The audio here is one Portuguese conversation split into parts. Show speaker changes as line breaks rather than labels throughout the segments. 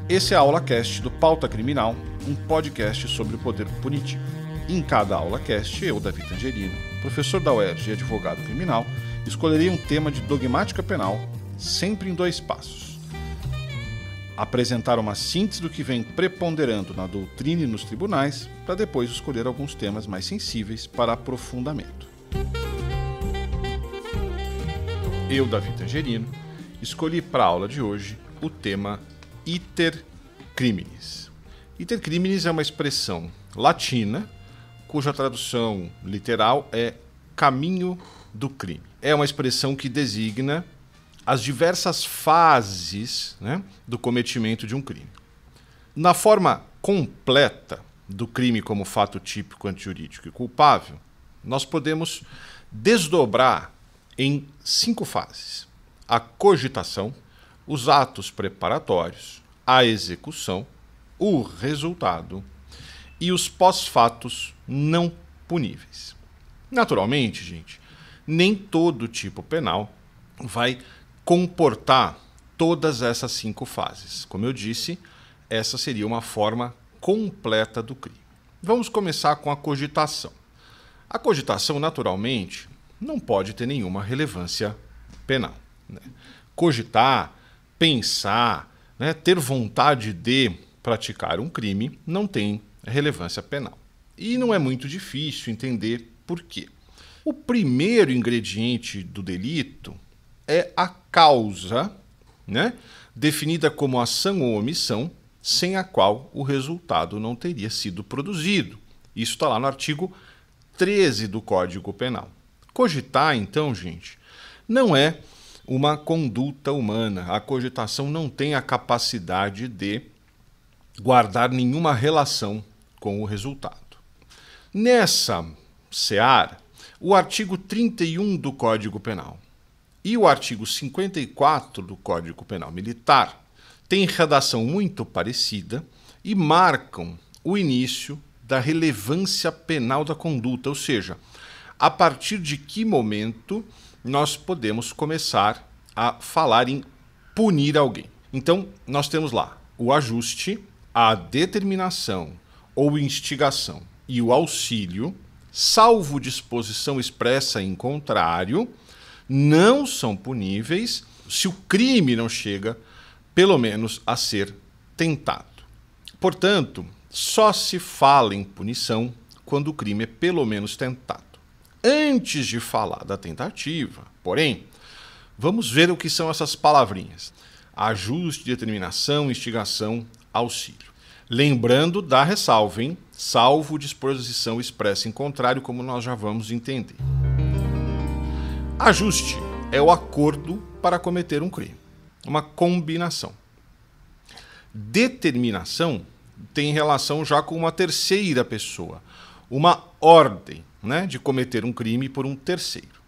Esse é a AulaCast do Pauta Criminal, um podcast sobre o poder punitivo. Em cada AulaCast, eu, Davi Tangerino, professor da UERJ e advogado criminal, escolherei um tema de dogmática penal, sempre em 2 passos. Apresentar uma síntese do que vem preponderando na doutrina e nos tribunais, para depois escolher alguns temas mais sensíveis para aprofundamento. Eu, Davi Tangerino, escolhi para a aula de hoje o tema iter criminis. Iter criminis é uma expressão latina, cuja tradução literal é caminho do crime. É uma expressão que designa as diversas fases, do cometimento de um crime. Na forma completa do crime como fato típico, antijurídico e culpável, nós podemos desdobrar em 5 fases: a cogitação, os atos preparatórios, a execução, o resultado e os pós-fatos não puníveis. Naturalmente, gente, nem todo tipo penal vai comportar todas essas 5 fases. Como eu disse, essa seria uma forma completa do crime. Vamos começar com a cogitação. A cogitação, naturalmente, não pode ter nenhuma relevância penal. Cogitar, pensar, ter vontade de praticar um crime não tem relevância penal. E não é muito difícil entender por quê. O primeiro ingrediente do delito é a causa, definida como ação ou omissão, sem a qual o resultado não teria sido produzido. Isso está lá no artigo 13 do Código Penal. Cogitar, então, gente, não é uma conduta humana. A cogitação não tem a capacidade de guardar nenhuma relação com o resultado. Nessa seara, o artigo 31 do Código Penal e o artigo 54 do Código Penal Militar têm redação muito parecida e marcam o início da relevância penal da conduta, ou seja, a partir de que momento nós podemos começar a falar em punir alguém. Então, nós temos lá o ajuste, a determinação ou instigação e o auxílio, salvo disposição expressa em contrário, não são puníveis se o crime não chega, pelo menos, a ser tentado. Portanto, só se fala em punição quando o crime é pelo menos tentado. Antes de falar da tentativa, porém, vamos ver o que são essas palavrinhas: ajuste, determinação, instigação, auxílio. Lembrando da ressalva, salvo disposição expressa em contrário, como nós já vamos entender. Ajuste é o acordo para cometer um crime, uma combinação. Determinação tem relação já com uma terceira pessoa, uma ordem, de cometer um crime por um terceiro.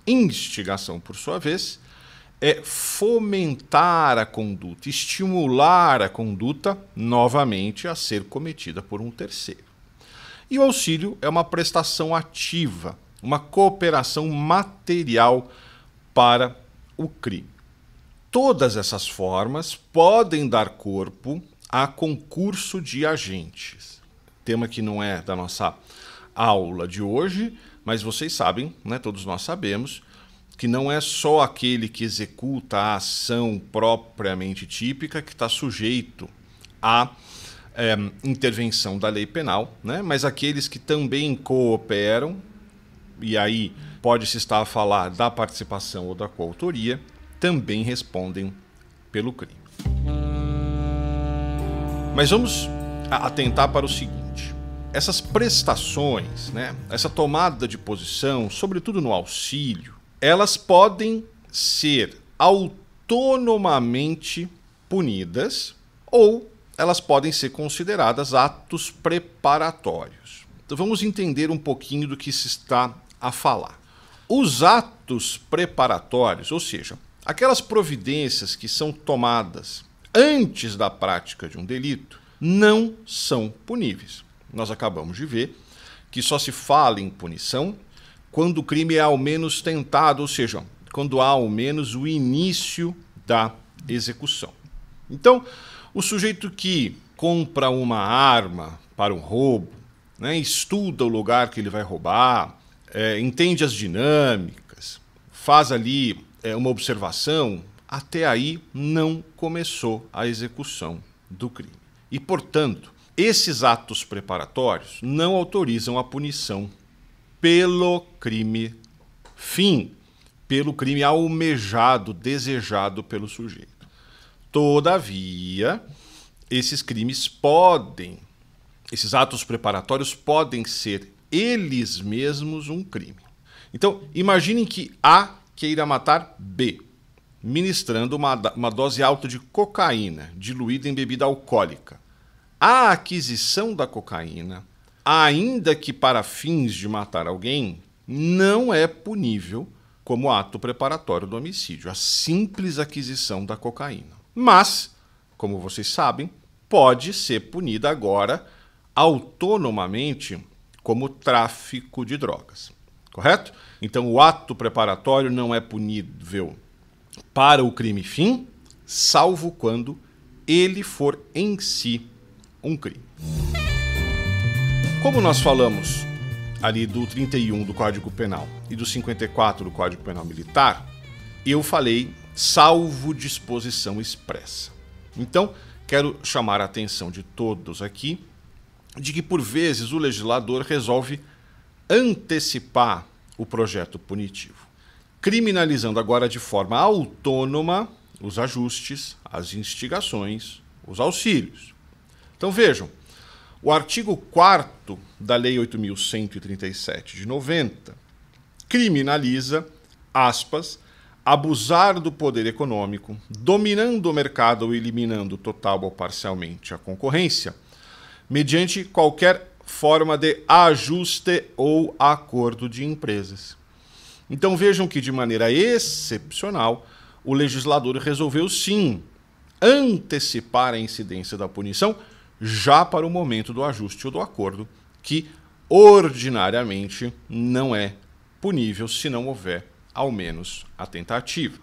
Instigação, por sua vez, é fomentar a conduta, estimular a conduta novamente a ser cometida por um terceiro. E o auxílio é uma prestação ativa, uma cooperação material para o crime. Todas essas formas podem dar corpo a concurso de agentes. Tema que não é da nossa aula de hoje, mas vocês sabem, todos nós sabemos, que não é só aquele que executa a ação propriamente típica que está sujeito à intervenção da lei penal, mas aqueles que também cooperam, e aí pode-se estar a falar da participação ou da coautoria, também respondem pelo crime. Mas vamos atentar para o seguinte: essas prestações, essa tomada de posição, sobretudo no auxílio, elas podem ser autonomamente punidas ou elas podem ser consideradas atos preparatórios. Então vamos entender um pouquinho do que se está a falar. Os atos preparatórios, ou seja, aquelas providências que são tomadas antes da prática de um delito, não são puníveis. Nós acabamos de ver que só se fala em punição quando o crime é ao menos tentado, ou seja, quando há ao menos o início da execução. Então, O sujeito que compra uma arma para um roubo, né, estuda o lugar que ele vai roubar, entende as dinâmicas, faz ali uma observação, até aí não começou a execução do crime. E, portanto, esses atos preparatórios não autorizam a punição pelo crime fim, pelo crime almejado, desejado pelo sujeito. Todavia, esses atos preparatórios podem ser eles mesmos um crime. Então, imaginem que A queira matar B, ministrando uma dose alta de cocaína, diluída em bebida alcoólica. A aquisição da cocaína, ainda que para fins de matar alguém, não é punível como ato preparatório do homicídio, a simples aquisição da cocaína. Mas, como vocês sabem, pode ser punida agora autonomamente como tráfico de drogas, correto? Então o ato preparatório não é punível para o crime fim, salvo quando ele for em si um crime. Como nós falamos ali do 31 do Código Penal e do 54 do Código Penal Militar, eu falei salvo disposição expressa. Então, quero chamar a atenção de todos aqui de que, por vezes, o legislador resolve antecipar o projeto punitivo, criminalizando agora de forma autônoma os ajustes, as instigações, os auxílios. Então vejam, o artigo 4º da Lei 8.137 de 90 criminaliza, aspas, abusar do poder econômico, dominando o mercado ou eliminando total ou parcialmente a concorrência, mediante qualquer forma de ajuste ou acordo de empresas. Então vejam que, de maneira excepcional, o legislador resolveu, sim, antecipar a incidência da punição já para o momento do ajuste ou do acordo, que ordinariamente não é punível se não houver, ao menos, a tentativa.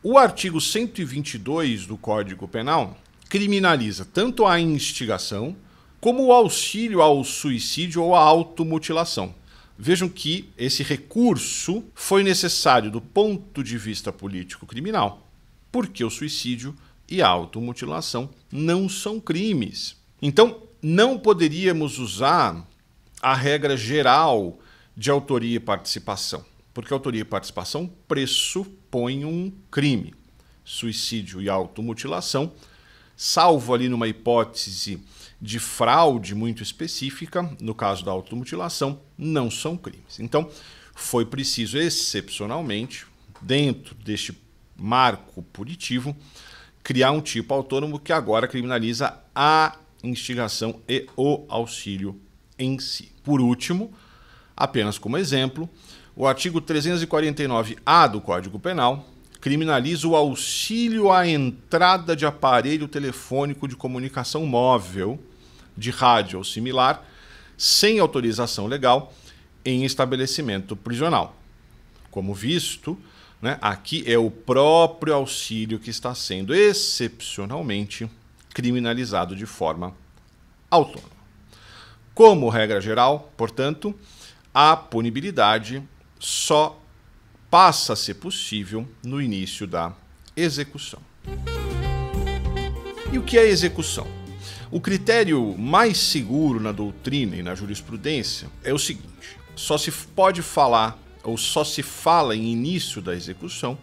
O artigo 122 do Código Penal criminaliza tanto a instigação como o auxílio ao suicídio ou à automutilação. Vejam que esse recurso foi necessário do ponto de vista político-criminal, porque o suicídio e a automutilação não são crimes. Então, não poderíamos usar a regra geral de autoria e participação, porque autoria e participação pressupõem um crime. Suicídio e automutilação, salvo ali numa hipótese de fraude muito específica, no caso da automutilação, não são crimes. Então, foi preciso excepcionalmente, dentro deste marco punitivo, criar um tipo autônomo que agora criminaliza a instigação e o auxílio em si. Por último, apenas como exemplo, o artigo 349-A do Código Penal criminaliza o auxílio à entrada de aparelho telefônico de comunicação móvel, de rádio ou similar, sem autorização legal, em estabelecimento prisional. Como visto, né, aqui é o próprio auxílio que está sendo excepcionalmente criminalizado de forma autônoma. Como regra geral, portanto, a punibilidade só passa a ser possível no início da execução. E o que é execução? O critério mais seguro na doutrina e na jurisprudência é o seguinte: só se pode falar ou só se fala em início da execução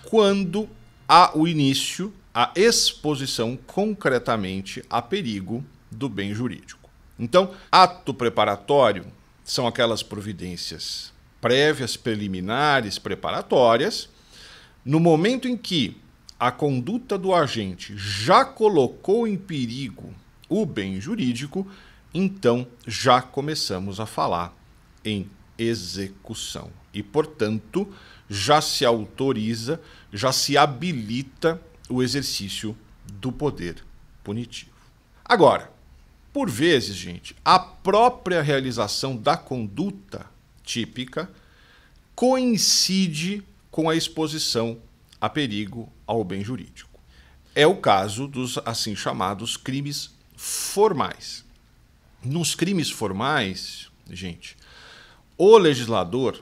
quando há o início, a exposição concretamente a perigo do bem jurídico. Então, ato preparatório são aquelas providências prévias, preliminares, preparatórias, no momento em que a conduta do agente já colocou em perigo o bem jurídico, então já começamos a falar em execução. E, portanto, já se autoriza, já se habilita o exercício do poder punitivo. Agora, por vezes, gente, a própria realização da conduta típica coincide com a exposição a perigo ao bem jurídico. é o caso dos assim chamados crimes formais. Nos crimes formais, gente, o legislador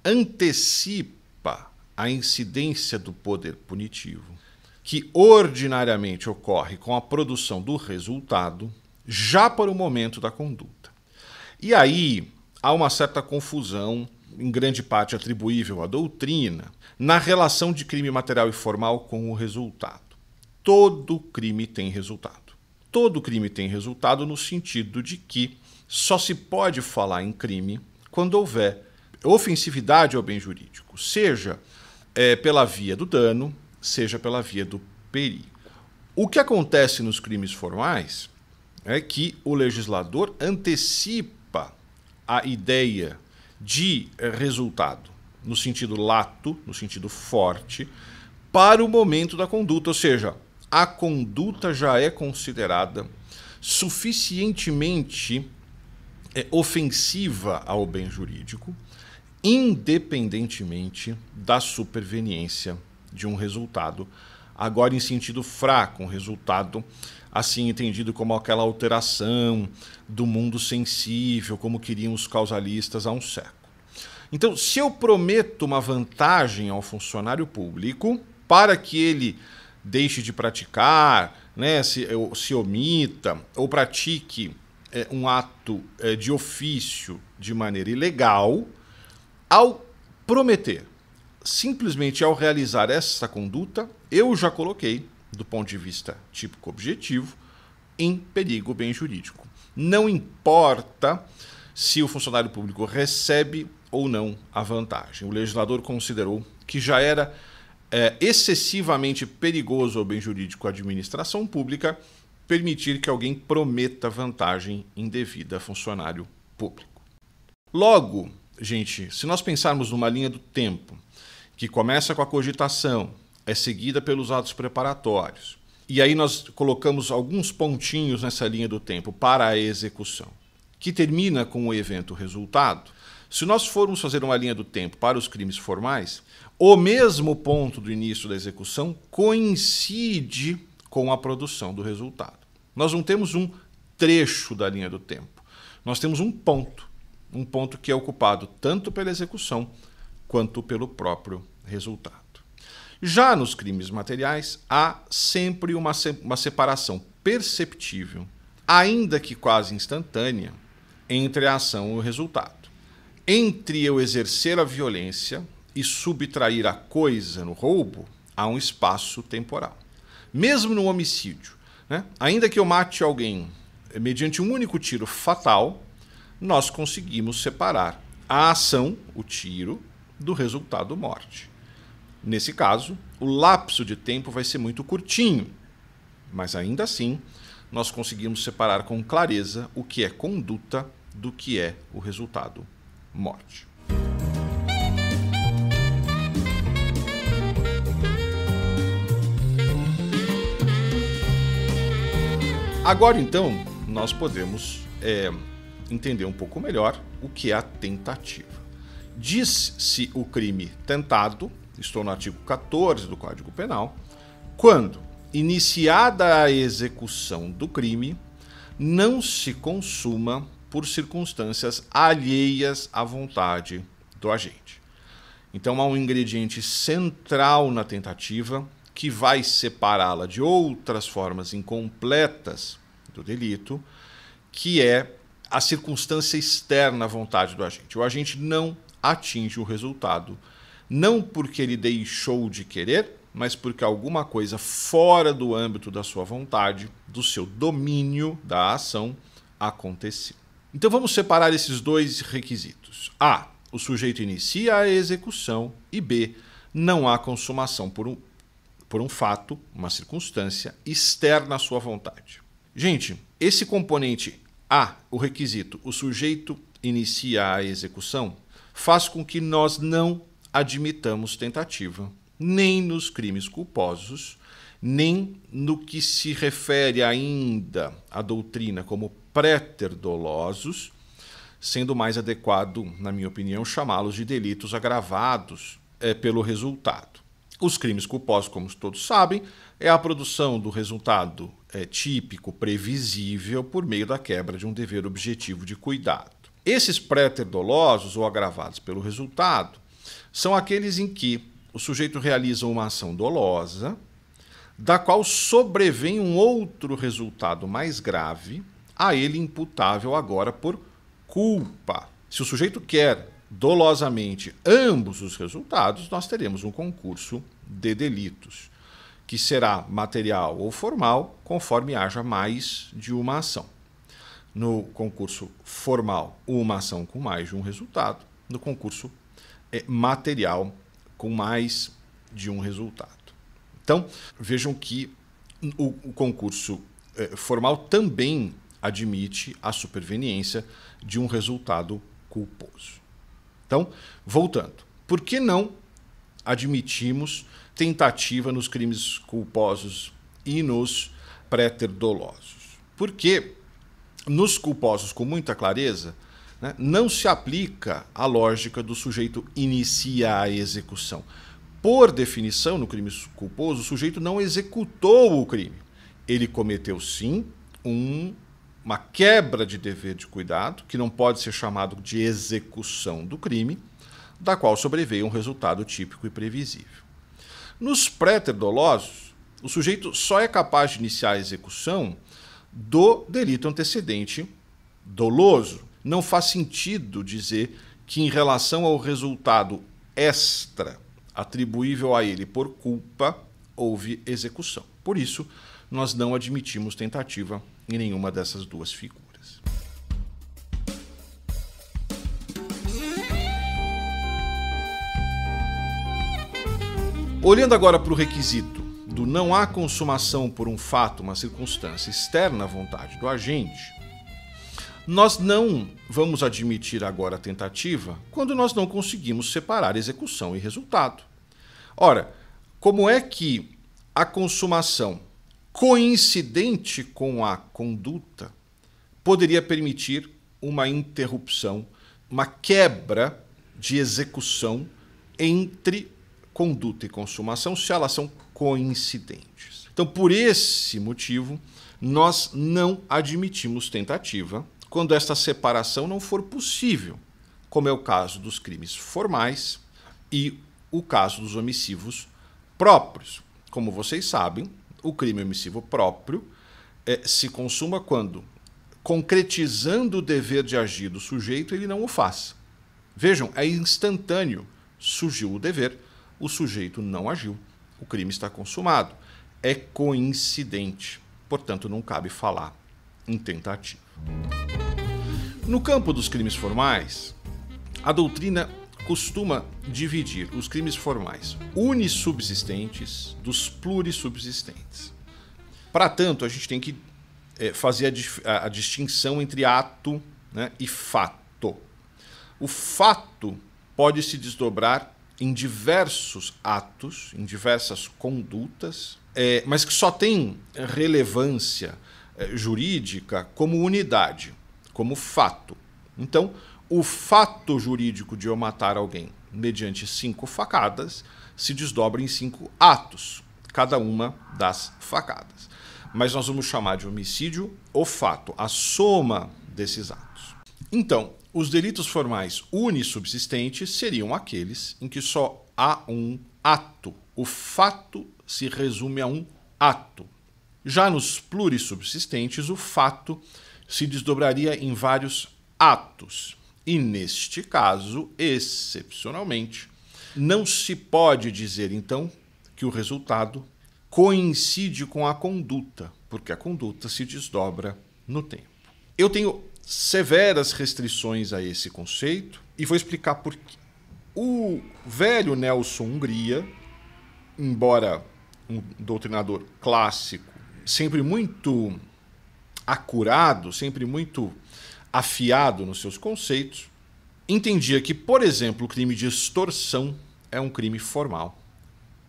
antecipa a incidência do poder punitivo, que ordinariamente ocorre com a produção do resultado já para o momento da conduta. E aí há uma certa confusão, em grande parte atribuível à doutrina, na relação de crime material e formal com o resultado. Todo crime tem resultado. Todo crime tem resultado no sentido de que só se pode falar em crime quando houver ofensividade ao bem jurídico, seja pela via do dano, seja pela via do perigo. O que acontece nos crimes formais é que o legislador antecipa a ideia de resultado, no sentido lato, no sentido forte, para o momento da conduta, ou seja, a conduta já é considerada suficientemente ofensiva ao bem jurídico, independentemente da superveniência de um resultado, agora em sentido fraco, um resultado assim entendido como aquela alteração do mundo sensível, como queriam os causalistas há um século. Então, se eu prometo uma vantagem ao funcionário público para que ele deixe de praticar, né, se omita ou pratique um ato de ofício de maneira ilegal, ao prometer, simplesmente ao realizar essa conduta, eu já coloquei, do ponto de vista típico-objetivo, em perigo o bem jurídico. Não importa se o funcionário público recebe ou não a vantagem. O legislador considerou que já era excessivamente perigoso ao bem jurídico à administração pública permitir que alguém prometa vantagem indevida a funcionário público. Logo, gente, se nós pensarmos numa linha do tempo que começa com a cogitação, é seguida pelos atos preparatórios, e aí nós colocamos alguns pontinhos nessa linha do tempo para a execução, que termina com o evento resultado, se nós formos fazer uma linha do tempo para os crimes formais, o mesmo ponto do início da execução coincide com a produção do resultado. Nós não temos um trecho da linha do tempo, nós temos um ponto que é ocupado tanto pela execução quanto pelo próprio resultado. Já nos crimes materiais, há sempre uma separação perceptível, ainda que quase instantânea, entre a ação e o resultado. Entre eu exercer a violência e subtrair a coisa no roubo, há um espaço temporal. Mesmo no homicídio, né? Ainda que eu mate alguém mediante um único tiro fatal, nós conseguimos separar a ação, o tiro, do resultado morte. Nesse caso, o lapso de tempo vai ser muito curtinho, mas ainda assim nós conseguimos separar com clareza o que é conduta do que é o resultado morte. Agora então nós podemos entender um pouco melhor o que é a tentativa. Diz-se o crime tentado, estou no artigo 14 do Código Penal, quando, iniciada a execução do crime, não se consuma por circunstâncias alheias à vontade do agente. Então há um ingrediente central na tentativa que vai separá-la de outras formas incompletas do delito, que é a circunstância externa à vontade do agente. O agente não atinge o resultado, não porque ele deixou de querer, mas porque alguma coisa fora do âmbito da sua vontade, do seu domínio da ação, aconteceu. Então vamos separar esses dois requisitos. A, o sujeito inicia a execução, e B, não há consumação por um fato, uma circunstância externa à sua vontade. Gente, esse componente A, o requisito, o sujeito inicia a execução, faz com que nós não admitamos tentativa, nem nos crimes culposos, nem no que se refere ainda à doutrina como préter-dolosos, sendo mais adequado, na minha opinião, chamá-los de delitos agravados pelo resultado. Os crimes culposos, como todos sabem, é a produção do resultado típico, previsível, por meio da quebra de um dever objetivo de cuidado. Esses pré-dolosos ou agravados pelo resultado são aqueles em que o sujeito realiza uma ação dolosa, da qual sobrevém um outro resultado mais grave, a ele imputável agora por culpa. Se o sujeito quer dolosamente ambos os resultados, nós teremos um concurso de delitos, que será material ou formal, conforme haja mais de uma ação. No concurso formal, uma ação com mais de um resultado. No concurso material, com mais de um resultado. Então, vejam que o concurso formal também admite a superveniência de um resultado culposo. Então, voltando, por que não admitimos tentativa nos crimes culposos e nos pré-dolosos? Porque nos culposos, com muita clareza, né, não se aplica a lógica do sujeito inicia a execução. Por definição, no crime culposo, o sujeito não executou o crime. Ele cometeu, sim, uma quebra de dever de cuidado, que não pode ser chamado de execução do crime, da qual sobreveio um resultado típico e previsível. Nos pré-dolosos, o sujeito só é capaz de iniciar a execução do delito antecedente doloso. Não faz sentido dizer que, em relação ao resultado extra atribuível a ele por culpa, houve execução. Por isso, nós não admitimos tentativa em nenhuma dessas duas figuras. Olhando agora para o requisito do não há consumação por um fato, uma circunstância externa à vontade do agente, nós não vamos admitir agora a tentativa quando nós não conseguimos separar execução e resultado. Ora, como é que a consumação coincidente com a conduta poderia permitir uma interrupção, uma quebra de execução entre conduta e consumação, se elas são coincidentes? Então, por esse motivo, nós não admitimos tentativa quando esta separação não for possível, como é o caso dos crimes formais e o caso dos omissivos próprios. Como vocês sabem, o crime omissivo próprio se consuma quando, concretizando o dever de agir do sujeito, ele não o faz. Vejam, é instantâneo. Surgiu o dever, o sujeito não agiu, o crime está consumado. É coincidente, portanto, não cabe falar em tentativa. No campo dos crimes formais, a doutrina costuma dividir os crimes formais unissubsistentes dos plurissubsistentes. Para tanto, a gente tem que fazer a distinção entre ato, né, e fato. O fato pode se desdobrar em diversos atos, em diversas condutas, mas que só tem relevância jurídica como unidade, como fato. Então, o fato jurídico de eu matar alguém mediante 5 facadas se desdobra em 5 atos, cada uma das facadas. Mas nós vamos chamar de homicídio o fato, a soma desses atos. Então, os delitos formais unissubsistentes seriam aqueles em que só há um ato. O fato se resume a um ato. Já nos plurissubsistentes, o fato se desdobraria em vários atos. E neste caso, excepcionalmente, não se pode dizer, então, que o resultado coincide com a conduta, porque a conduta se desdobra no tempo. Eu tenho severas restrições a esse conceito e vou explicar por quê. O velho Nelson Hungria, embora um doutrinador clássico, sempre muito acurado, sempre muito afiado nos seus conceitos, entendia que, por exemplo, o crime de extorsão é um crime formal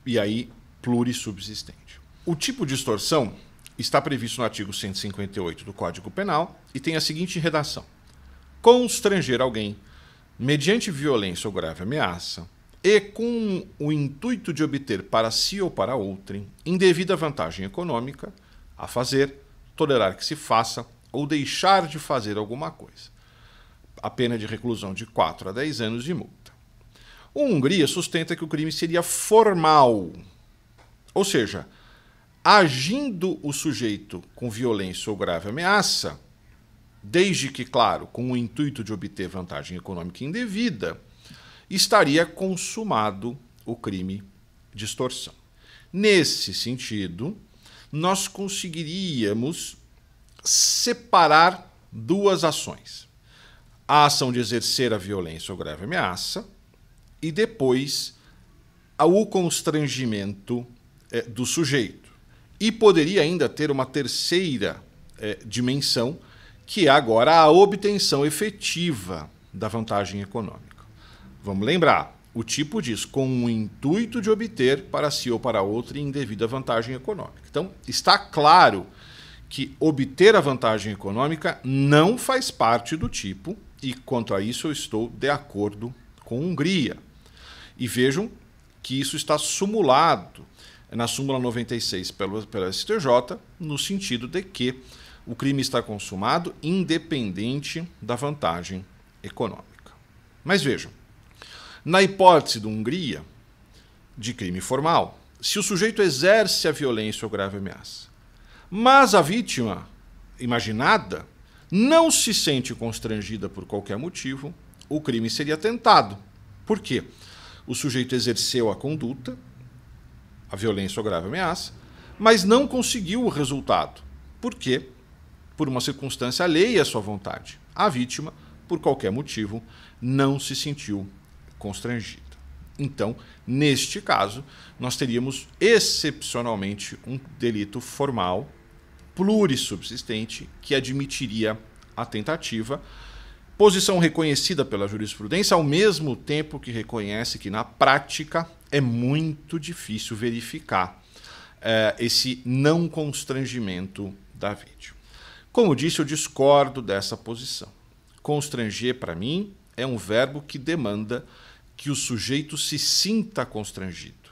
e aí plurissubsistente. O tipo de extorsão está previsto no artigo 158 do Código Penal e tem a seguinte redação: constranger alguém, mediante violência ou grave ameaça, e com o intuito de obter para si ou para outrem indevida vantagem econômica a fazer, tolerar que se faça ou deixar de fazer alguma coisa. A pena de reclusão de 4 a 10 anos de multa. A Hungria sustenta que o crime seria formal, ou seja, agindo o sujeito com violência ou grave ameaça, desde que, claro, com o intuito de obter vantagem econômica indevida, estaria consumado o crime de extorsão. Nesse sentido, nós conseguiríamos separar duas ações. A ação de exercer a violência ou grave ameaça e depois o constrangimento do sujeito. E poderia ainda ter uma terceira dimensão, que é agora a obtenção efetiva da vantagem econômica. Vamos lembrar, o tipo diz com o intuito de obter para si ou para outro indevida vantagem econômica. Então, está claro que obter a vantagem econômica não faz parte do tipo, e quanto a isso eu estou de acordo com a Hungria. E vejam que isso está sumulado na súmula 96 pela STJ, no sentido de que o crime está consumado independente da vantagem econômica. Mas vejam, na hipótese da Hungria, de crime formal, se o sujeito exerce a violência ou grave ameaça, mas a vítima imaginada não se sente constrangida por qualquer motivo, o crime seria tentado. Por quê? O sujeito exerceu a conduta, a violência ou grave ameaça, mas não conseguiu o resultado. Por quê? Por uma circunstância alheia à sua vontade. A vítima, por qualquer motivo, não se sentiu constrangida. Então, neste caso, nós teríamos excepcionalmente um delito formal, plurissubsistente, que admitiria a tentativa, posição reconhecida pela jurisprudência, ao mesmo tempo que reconhece que, na prática, é muito difícil verificar esse não constrangimento da vítima. Como disse, eu discordo dessa posição. Constranger, para mim, é um verbo que demanda que o sujeito se sinta constrangido.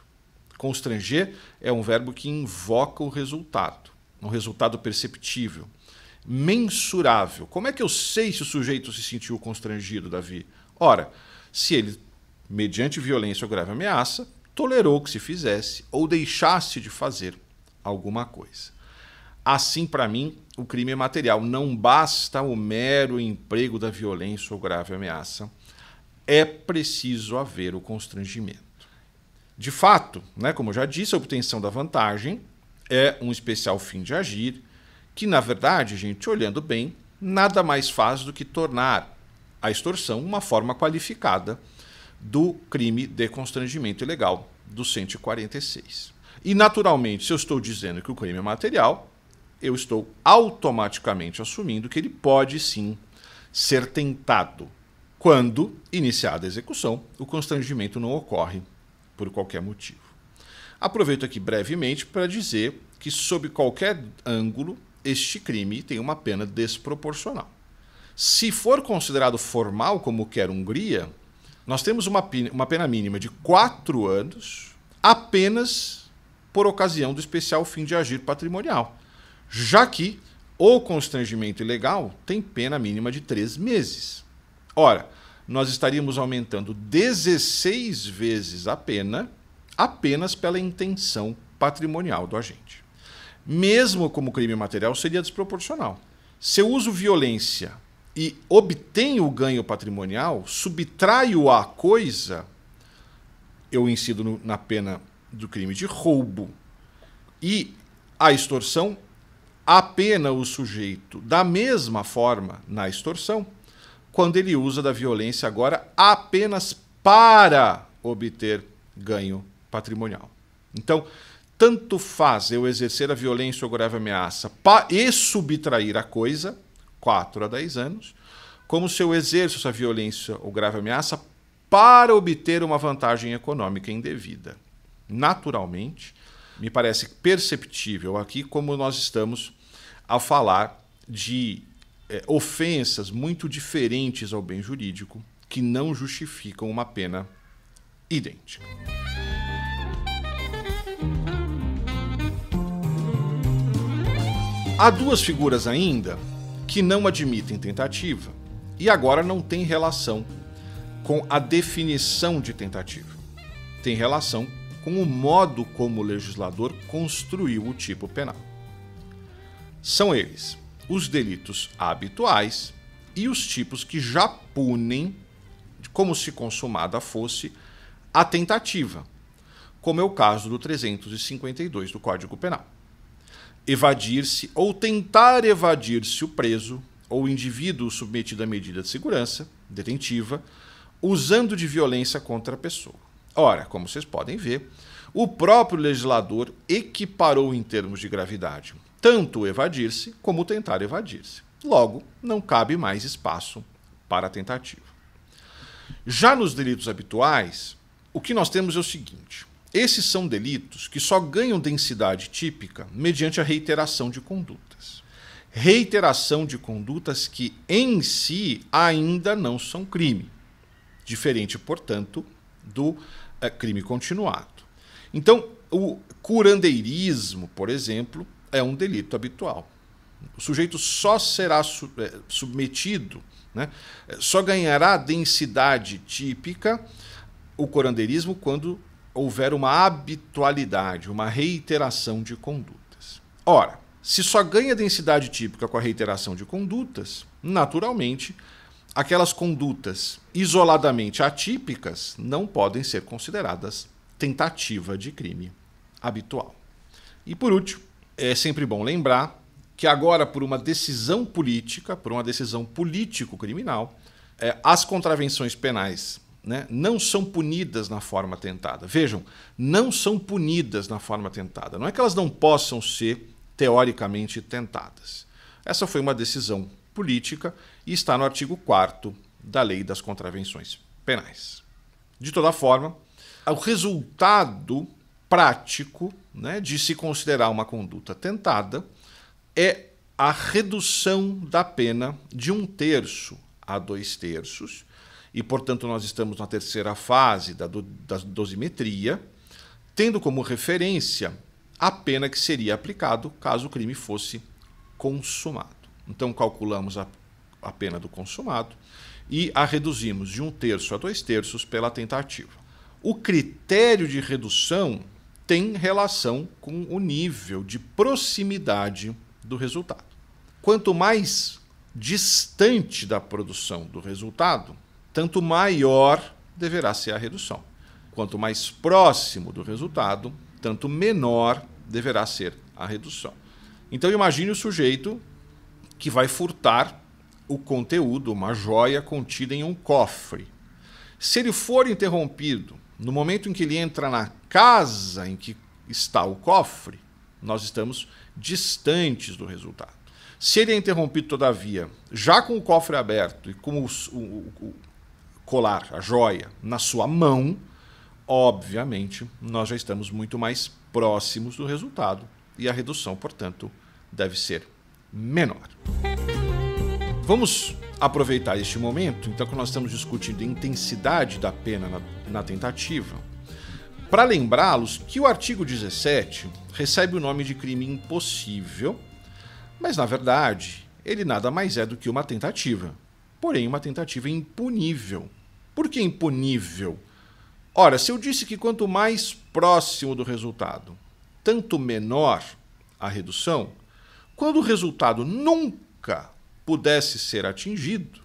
Constranger é um verbo que invoca o resultado, um resultado perceptível, mensurável. Como é que eu sei se o sujeito se sentiu constrangido, Davi? Ora, se ele, mediante violência ou grave ameaça, tolerou que se fizesse ou deixasse de fazer alguma coisa. Assim, para mim, o crime é material. Não basta o mero emprego da violência ou grave ameaça. É preciso haver o constrangimento. De fato, como eu já disse, a obtenção da vantagem é um especial fim de agir, que, na verdade, gente, olhando bem, nada mais faz do que tornar a extorsão uma forma qualificada do crime de constrangimento ilegal do 146. E, naturalmente, se eu estou dizendo que o crime é material, eu estou automaticamente assumindo que ele pode, sim, ser tentado quando, iniciada a execução, o constrangimento não ocorre por qualquer motivo. Aproveito aqui brevemente para dizer que, sob qualquer ângulo, este crime tem uma pena desproporcional. Se for considerado formal, como quer a Hungria, nós temos uma pena mínima de 4 anos apenas por ocasião do especial fim de agir patrimonial, já que o constrangimento ilegal tem pena mínima de 3 meses. Ora, nós estaríamos aumentando 16 vezes a pena apenas pela intenção patrimonial do agente. Mesmo como crime material, seria desproporcional. Se eu uso violência e obtenho o ganho patrimonial, subtraio a coisa, eu incido na pena do crime de roubo. E a extorsão, apena o sujeito da mesma forma na extorsão, quando ele usa da violência agora apenas para obter ganho patrimonial. Então, tanto faz eu exercer a violência ou grave ameaça e subtrair a coisa, 4 a 10 anos, como se eu exerço essa violência ou grave ameaça para obter uma vantagem econômica indevida. Naturalmente, me parece perceptível aqui como nós estamos a falar de ofensas muito diferentes ao bem jurídico que não justificam uma pena idêntica. Há duas figuras ainda que não admitem tentativa e agora não tem relação com a definição de tentativa. Tem relação com o modo como o legislador construiu o tipo penal. São eles os delitos habituais e os tipos que já punem como se consumada fosse a tentativa, como é o caso do 352 do Código Penal. Evadir-se ou tentar evadir-se o preso ou o indivíduo submetido à medida de segurança detentiva, usando de violência contra a pessoa. Ora, como vocês podem ver, o próprio legislador equiparou em termos de gravidade tanto o evadir-se como o tentar evadir-se. Logo, não cabe mais espaço para a tentativa. Já nos delitos habituais, o que nós temos é o seguinte: esses são delitos que só ganham densidade típica mediante a reiteração de condutas. Reiteração de condutas que, em si, ainda não são crime. Diferente, portanto, do crime continuado. Então, o curandeirismo, por exemplo, é um delito habitual. O sujeito só será submetido, né, só ganhará densidade típica, o curandeirismo, quando houver uma habitualidade, uma reiteração de condutas. Ora, se só ganha densidade típica com a reiteração de condutas, naturalmente, aquelas condutas isoladamente atípicas não podem ser consideradas tentativa de crime habitual. E por último, é sempre bom lembrar que agora, por uma decisão política, por uma decisão político-criminal, as contravenções penais, né, não são punidas na forma tentada. Vejam, não são punidas na forma tentada. Não é que elas não possam ser teoricamente tentadas. Essa foi uma decisão política e está no artigo 4º da Lei das Contravenções Penais. De toda forma, o resultado prático, né, de se considerar uma conduta tentada é a redução da pena de 1/3 a 2/3, e, portanto, nós estamos na terceira fase da dosimetria, tendo como referência a pena que seria aplicado caso o crime fosse consumado. Então, calculamos a pena do consumado e a reduzimos de 1/3 a 2/3 pela tentativa. O critério de redução tem relação com o nível de proximidade do resultado. Quanto mais distante da produção do resultado, tanto maior deverá ser a redução. Quanto mais próximo do resultado, tanto menor deverá ser a redução. Então imagine o sujeito que vai furtar o conteúdo, uma joia contida em um cofre. Se ele for interrompido no momento em que ele entra na casa em que está o cofre, nós estamos distantes do resultado. Se ele é interrompido, todavia, já com o cofre aberto e com o colar, a joia, na sua mão, obviamente, nós já estamos muito mais próximos do resultado e a redução, portanto, deve ser menor. Vamos aproveitar este momento, então, que nós estamos discutindo a intensidade da pena na tentativa, para lembrá-los que o artigo 17 recebe o nome de crime impossível, mas, na verdade, ele nada mais é do que uma tentativa, porém uma tentativa impunível. Por que impunível? Ora, se eu disse que quanto mais próximo do resultado, tanto menor a redução, quando o resultado nunca pudesse ser atingido,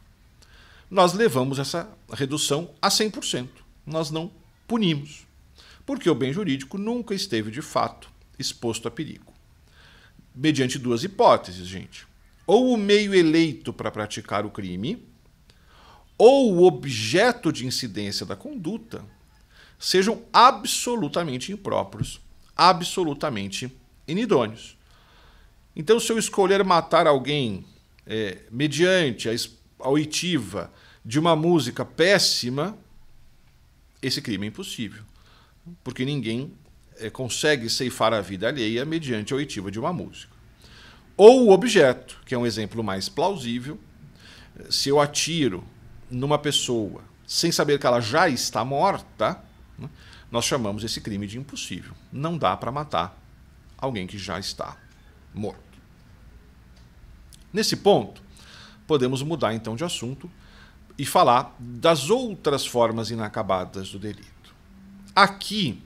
nós levamos essa redução a 100%. Nós não punimos, porque o bem jurídico nunca esteve, de fato, exposto a perigo. Mediante duas hipóteses, gente. Ou o meio eleito para praticar o crime, ou o objeto de incidência da conduta sejam absolutamente impróprios, absolutamente inidôneos. Então, se eu escolher matar alguém mediante a oitiva de uma música péssima, esse crime é impossível, porque ninguém consegue ceifar a vida alheia mediante a oitiva de uma música. Ou o objeto, que é um exemplo mais plausível, se eu atiro numa pessoa sem saber que ela já está morta, né? Nós chamamos esse crime de impossível. Não dá para matar alguém que já está morto. Nesse ponto, podemos mudar então de assunto e falar das outras formas inacabadas do delito. Aqui,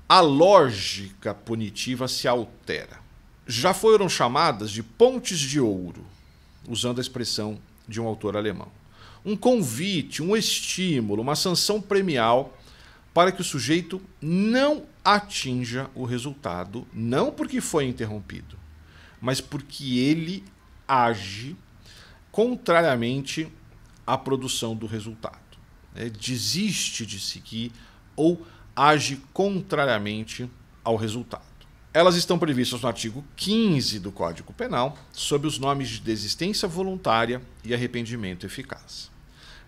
a lógica punitiva se altera. Já foram chamadas de pontes de ouro, usando a expressão de um autor alemão. Um convite, um estímulo, uma sanção premial para que o sujeito não atinja o resultado, não porque foi interrompido, mas porque ele age contrariamente à produção do resultado. Desiste de seguir ou age contrariamente ao resultado. Elas estão previstas no artigo 15 do Código Penal, sob os nomes de desistência voluntária e arrependimento eficaz.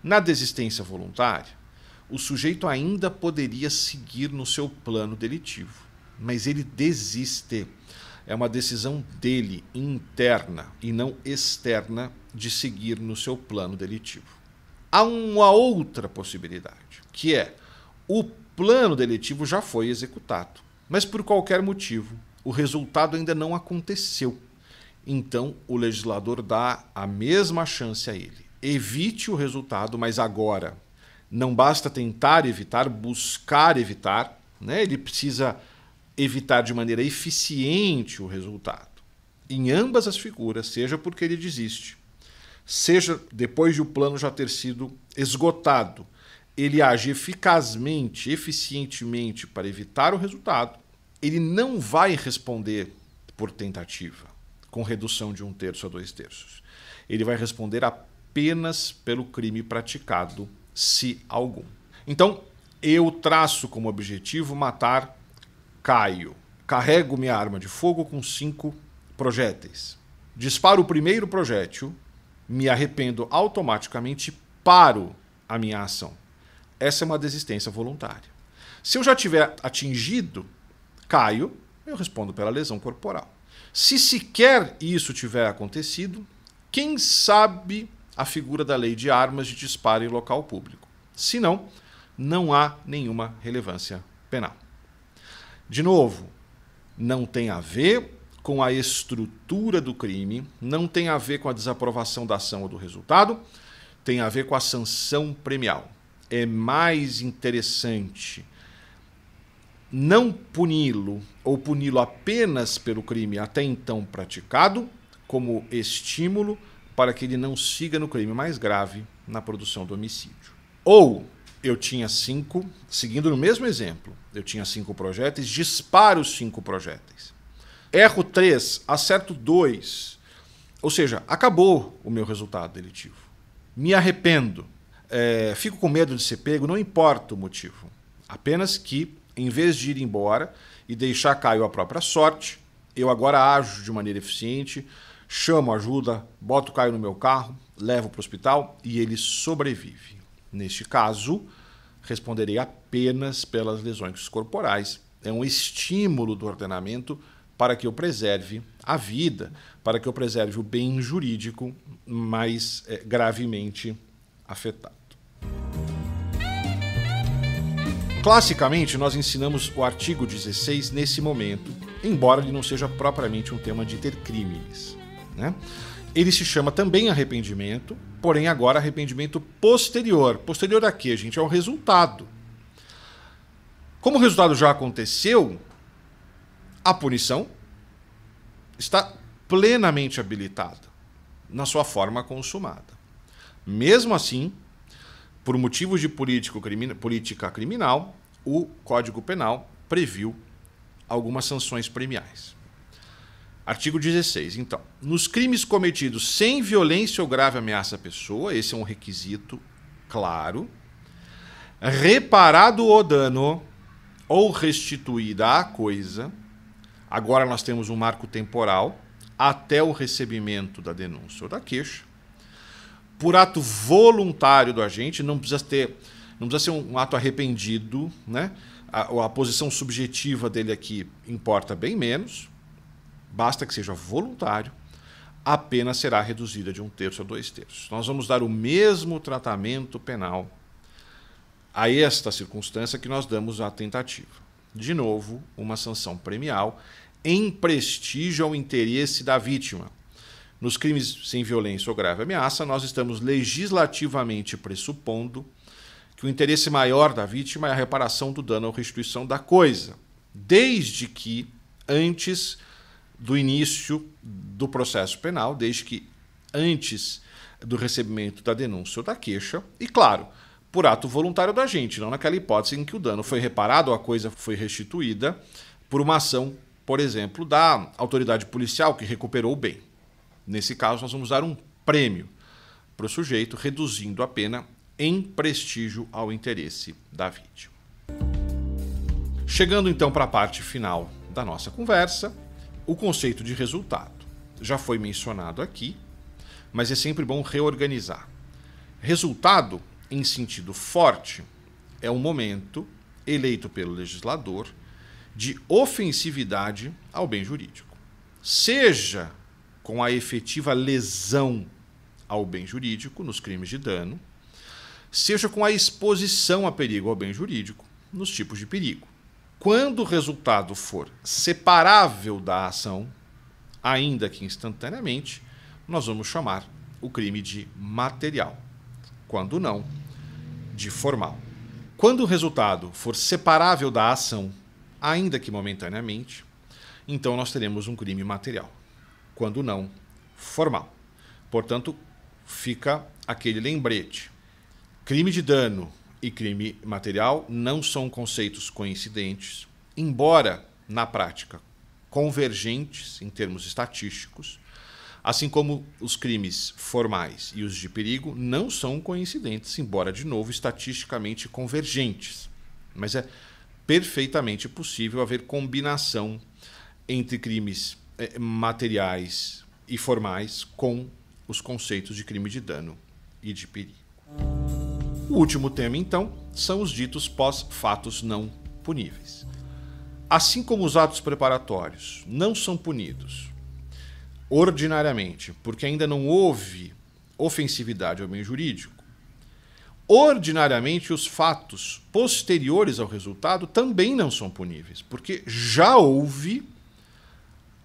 Na desistência voluntária, o sujeito ainda poderia seguir no seu plano delitivo, mas ele desiste. É uma decisão dele, interna e não externa, de seguir no seu plano delitivo. Há uma outra possibilidade, que é o plano delitivo já foi executado, mas por qualquer motivo o resultado ainda não aconteceu. Então o legislador dá a mesma chance a ele. Evite o resultado, mas agora não basta tentar evitar, buscar evitar, né? Ele precisa evitar de maneira eficiente o resultado. Em ambas as figuras, seja porque ele desiste, seja depois de o plano já ter sido esgotado, ele age eficazmente, eficientemente para evitar o resultado, ele não vai responder por tentativa, com redução de 1/3 a 2/3. Ele vai responder apenas pelo crime praticado, se algum. Então, eu traço como objetivo matar Caio. Carrego minha arma de fogo com 5 projéteis. Disparo o primeiro projétil, me arrependo automaticamente, paro a minha ação. Essa é uma desistência voluntária. Se eu já tiver atingido Caio, eu respondo pela lesão corporal. Se sequer isso tiver acontecido, quem sabe a figura da lei de armas de disparo em local público. Se não, não há nenhuma relevância penal. De novo, não tem a ver com a estrutura do crime, não tem a ver com a desaprovação da ação ou do resultado, tem a ver com a sanção premial. É mais interessante não puni-lo ou puni-lo apenas pelo crime até então praticado, como estímulo para que ele não siga no crime mais grave na produção do homicídio. Ou eu tinha 5, seguindo no mesmo exemplo, eu tinha 5 projéteis, disparo 5 projéteis. Erro 3, acerto 2, ou seja, acabou o meu resultado delitivo. Me arrependo, fico com medo de ser pego, não importa o motivo. Apenas que, em vez de ir embora e deixar Caio à própria sorte, eu agora ajo de maneira eficiente, chamo ajuda, boto Caio no meu carro, levo para o hospital e ele sobrevive. Neste caso, responderei apenas pelas lesões corporais. É um estímulo do ordenamento para que eu preserve a vida, para que eu preserve o bem jurídico mais gravemente afetado. Classicamente, nós ensinamos o artigo 16 nesse momento, embora ele não seja propriamente um tema de iter criminis, né? Ele se chama também arrependimento, porém agora arrependimento posterior. Posterior a quê, gente? Ao resultado. Como o resultado já aconteceu, a punição está plenamente habilitada na sua forma consumada. Mesmo assim, por motivos de política criminal, o Código Penal previu algumas sanções premiais. Artigo 16, então. Nos crimes cometidos sem violência ou grave ameaça à pessoa, esse é um requisito claro, reparado o dano ou restituída a coisa, agora nós temos um marco temporal, até o recebimento da denúncia ou da queixa, por ato voluntário do agente, não precisa ser um ato arrependido, né? A posição subjetiva dele aqui importa bem menos, basta que seja voluntário, a pena será reduzida de 1/3 a 2/3. Nós vamos dar o mesmo tratamento penal a esta circunstância que nós damos a tentativa. De novo, uma sanção premial em prestígio ao interesse da vítima. Nos crimes sem violência ou grave ameaça, nós estamos legislativamente pressupondo que o interesse maior da vítima é a reparação do dano ou restituição da coisa, desde que antes do início do processo penal, desde que antes do recebimento da denúncia ou da queixa, e claro, por ato voluntário da gente, não naquela hipótese em que o dano foi reparado ou a coisa foi restituída por uma ação, por exemplo, da autoridade policial que recuperou o bem. Nesse caso, nós vamos dar um prêmio para o sujeito, reduzindo a pena em prestígio ao interesse da vítima. Chegando então para a parte final da nossa conversa, o conceito de resultado já foi mencionado aqui, mas é sempre bom reorganizar. Resultado, em sentido forte, é um momento eleito pelo legislador de ofensividade ao bem jurídico, seja com a efetiva lesão ao bem jurídico nos crimes de dano, seja com a exposição a perigo ao bem jurídico nos tipos de perigo. Quando o resultado for separável da ação, ainda que instantaneamente, nós vamos chamar o crime de material. Quando não, de formal. Quando o resultado for separável da ação, ainda que momentaneamente, então nós teremos um crime material. Quando não, formal. Portanto, fica aquele lembrete. Crime de dano e crime material não são conceitos coincidentes, embora, na prática, convergentes em termos estatísticos, assim como os crimes formais e os de perigo não são coincidentes, embora, de novo, estatisticamente convergentes. Mas é perfeitamente possível haver combinação entre crimes materiais e formais com os conceitos de crime de dano e de perigo. O último tema, então, são os ditos pós-fatos não puníveis. Assim como os atos preparatórios não são punidos ordinariamente, porque ainda não houve ofensividade ao bem jurídico, ordinariamente os fatos posteriores ao resultado também não são puníveis, porque já houve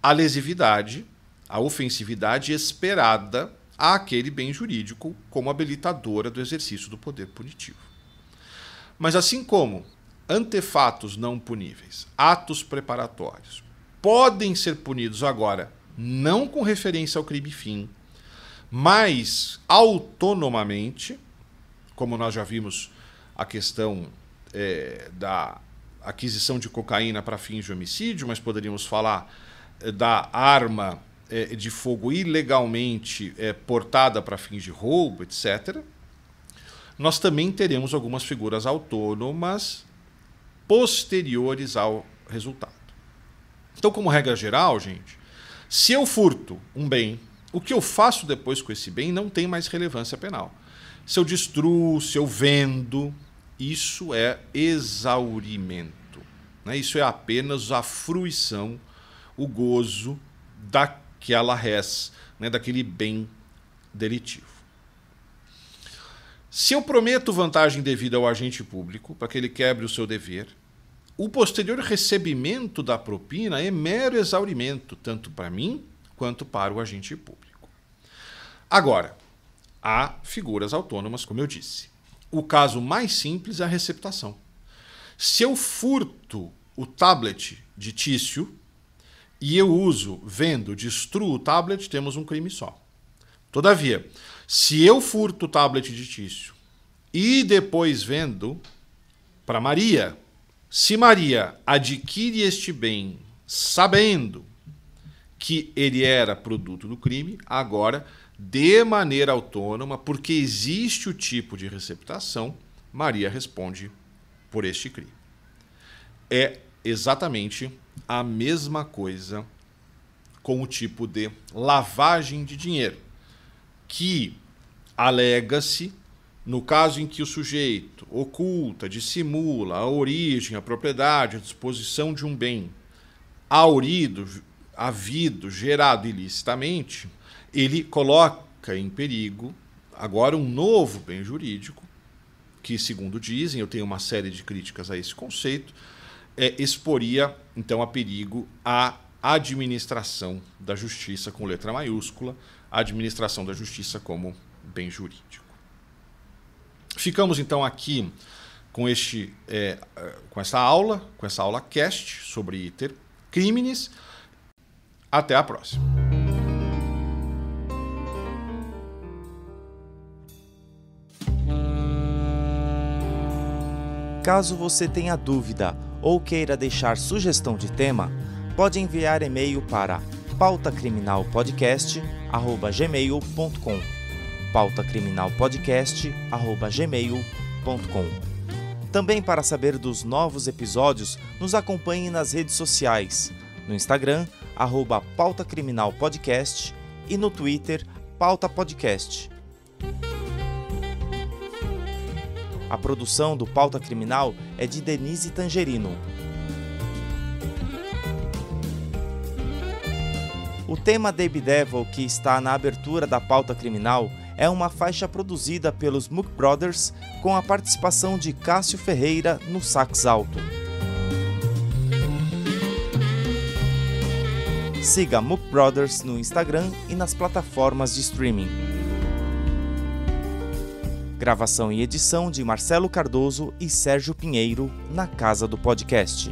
a lesividade, a ofensividade esperada àquele bem jurídico como habilitadora do exercício do poder punitivo. Mas assim como antefatos não puníveis, atos preparatórios, podem ser punidos agora não com referência ao crime-fim, mas autonomamente, como nós já vimos a questão da aquisição de cocaína para fins de homicídio, mas poderíamos falar da arma de fogo ilegalmente portada para fins de roubo, etc., nós também teremos algumas figuras autônomas posteriores ao resultado. Então, como regra geral, gente, se eu furto um bem, o que eu faço depois com esse bem não tem mais relevância penal. Se eu destruo, se eu vendo, isso é exaurimento, né? Isso é apenas a fruição, o gozo daquela res, né? Daquele bem delitivo. Se eu prometo vantagem devida ao agente público para que ele quebre o seu dever, o posterior recebimento da propina é mero exaurimento, tanto para mim quanto para o agente público. Agora, há figuras autônomas, como eu disse. O caso mais simples é a receptação. Se eu furto o tablet de Tício e eu uso, vendo, destruo o tablet, temos um crime só. Todavia, se eu furto o tablet de Tício e depois vendo para Maria, se Maria adquire este bem sabendo que ele era produto do crime, agora, de maneira autônoma, porque existe o tipo de receptação, Maria responde por este crime. É exatamente a mesma coisa com o tipo de lavagem de dinheiro, que alega-se no caso em que o sujeito oculta, dissimula a origem, a propriedade, a disposição de um bem havido, gerado ilicitamente, ele coloca em perigo agora um novo bem jurídico que, segundo dizem, eu tenho uma série de críticas a esse conceito, exporia, então, a perigo a administração da justiça com letra maiúscula, a administração da justiça como bem jurídico. Ficamos, então, aqui com essa aula cast sobre iter criminis. Até a próxima.
Caso você tenha dúvida ou queira deixar sugestão de tema, pode enviar e-mail para pautacriminalpodcast@gmail.com pautacriminalpodcast@gmail.com. Também, para saber dos novos episódios, nos acompanhe nas redes sociais, no Instagram, @pautacriminalpodcast e no Twitter, pautapodcast. A produção do Pauta Criminal é de Denise Tangerino. O tema Baby Devil, que está na abertura da Pauta Criminal, é uma faixa produzida pelos Mook Brothers com a participação de Cássio Ferreira no sax alto. Siga Mook Brothers no Instagram e nas plataformas de streaming. Gravação e edição de Marcelo Cardoso e Sérgio Pinheiro na Casa do Podcast.